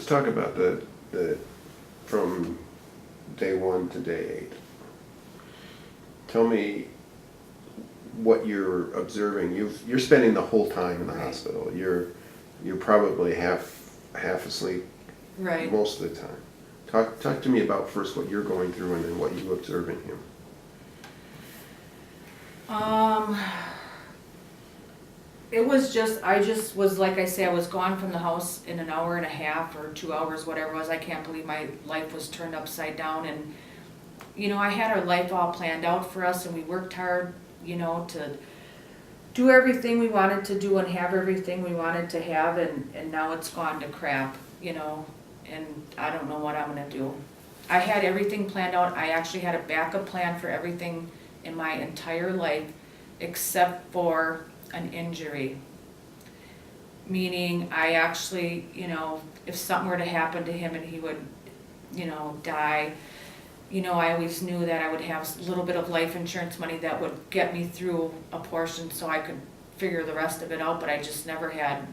Let's talk about the from day 1 to day 8. Tell me what you're observing. You're spending the whole time in the hospital. You're probably half asleep most of the time. Talk to me about first what you're going through and then what you observe in him. It was I just was, like I say, I was gone from the house in an hour and a half or 2 hours, whatever it was. I can't believe my life was turned upside down. And, I had our life all planned out for us, and we worked hard, to do everything we wanted to do and have everything we wanted to have, and now it's gone to crap, and I don't know what I'm gonna do. I had everything planned out. I actually had a backup plan for everything in my entire life except for an injury. Meaning I actually, if something were to happen to him and he would, die, I always knew that I would have a little bit of life insurance money that would get me through a portion so I could figure the rest of it out, but I just never had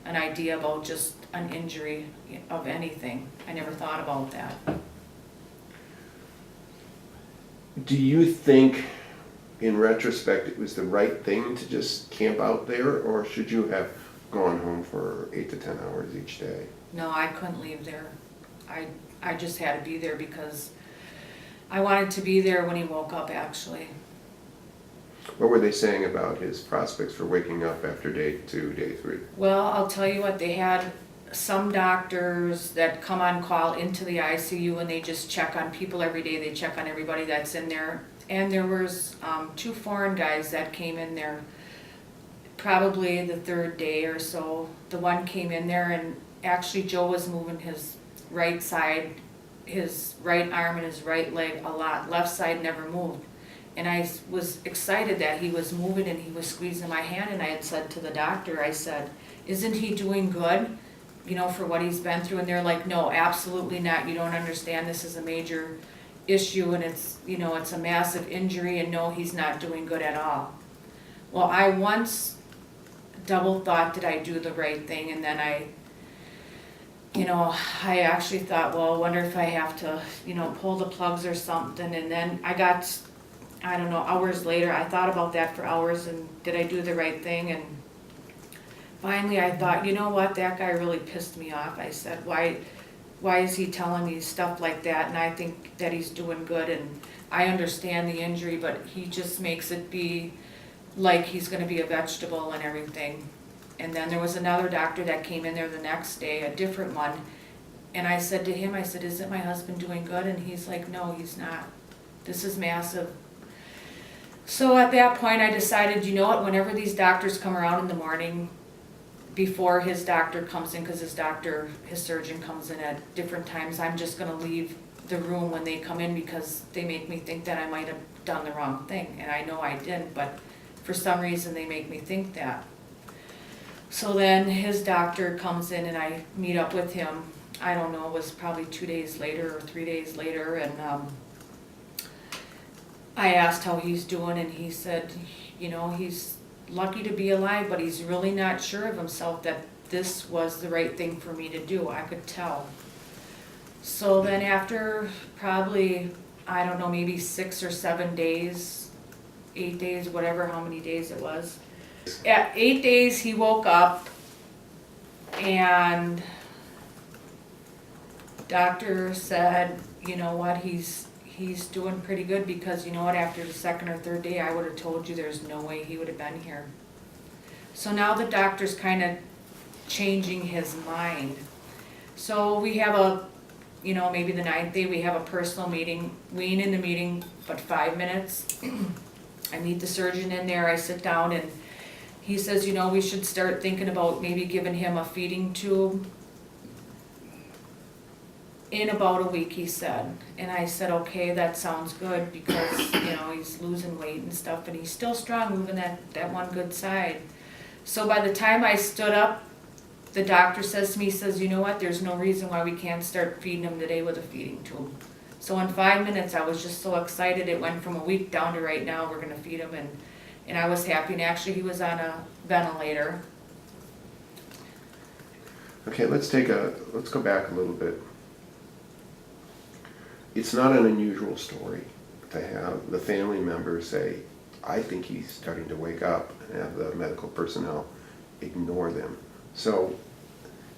an idea about just an injury of anything. I never thought about that. Do you think, in retrospect, it was the right thing to just camp out there, or should you have gone home for 8 to 10 hours each day? No, I couldn't leave there. I just had to be there because I wanted to be there when he woke up, actually. What were they saying about his prospects for waking up after day 2, day 3? Well, I'll tell you what, they had some doctors that come on call into the ICU and they just check on people every day. They check on everybody that's in there. And there was 2 foreign guys that came in there probably the 3rd day or so. The one came in there, and actually Joe was moving his right side, his right arm and his right leg a lot. Left side never moved. And I was excited that he was moving and he was squeezing my hand, and I had said to the doctor, I said, isn't he doing good, for what he's been through? And they're like, no, absolutely not. You don't understand. This is a major issue, and it's, it's a massive injury, and no, he's not doing good at all. Well, I once double thought, did I do the right thing? And then I actually thought, well, I wonder if I have to, pull the plugs or something. And then I got, I don't know, hours later, I thought about that for hours, and did I do the right thing? And finally I thought, you know what, that guy really pissed me off. I said, why is he telling me stuff like that? And I think that he's doing good, and I understand the injury, but he just makes it be like he's gonna be a vegetable and everything. And then there was another doctor that came in there the next day, a different one, and I said to him, I said, isn't my husband doing good? And he's like, no, he's not. This is massive. So at that point I decided, you know what, whenever these doctors come around in the morning, before his doctor comes in, because his surgeon comes in at different times, I'm just gonna leave the room when they come in, because they make me think that I might have done the wrong thing. And I know I didn't, but for some reason they make me think that. So then his doctor comes in and I meet up with him. I don't know, it was probably 2 days later or 3 days later, and I asked how he's doing, and he said, he's lucky to be alive, but he's really not sure of himself that this was the right thing for me to do. I could tell. So then after probably, I don't know, maybe 6 or 7 days, 8 days, whatever, how many days it was. At 8 days he woke up, and doctor said, you know what, he's doing pretty good, because you know what, after the 2nd or 3rd day I would have told you there's no way he would have been here. So now the doctor's kind of changing his mind. So we have maybe the 9th day we have a personal meeting. We ain't in the meeting but 5 minutes. I meet the surgeon in there, I sit down, and he says, we should start thinking about maybe giving him a feeding tube in about a week, he said. And I said, okay, that sounds good, because he's losing weight and stuff, and he's still strong, moving that one good side. So by the time I stood up, the doctor says to me, he says, you know what, there's no reason why we can't start feeding him today with a feeding tube. So in 5 minutes I was just so excited. It went from a week down to right now we're gonna feed him, and I was happy. And actually he was on a ventilator. Okay, let's go back a little bit. It's not an unusual story to have the family members say, I think he's starting to wake up, and have the medical personnel ignore them. So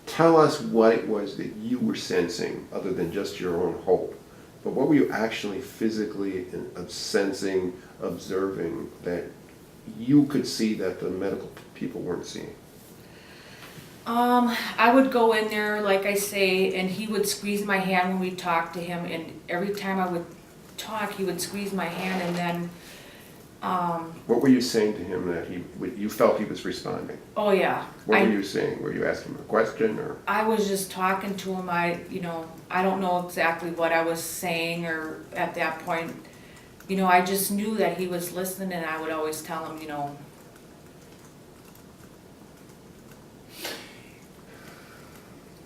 tell us what it was that you were sensing, other than just your own hope. But what were you actually physically sensing, observing, that you could see that the medical people weren't seeing? I would go in there, like I say, and he would squeeze my hand when we talked to him, and every time I would talk, he would squeeze my hand, and then, What were you saying to him that you felt he was responding? oh yeah. What were you saying? Were you asking him a question, or? I was just talking to him. I don't know exactly what I was saying, or at that point, I just knew that he was listening, and I would always tell him,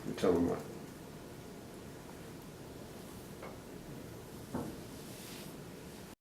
You tell him what?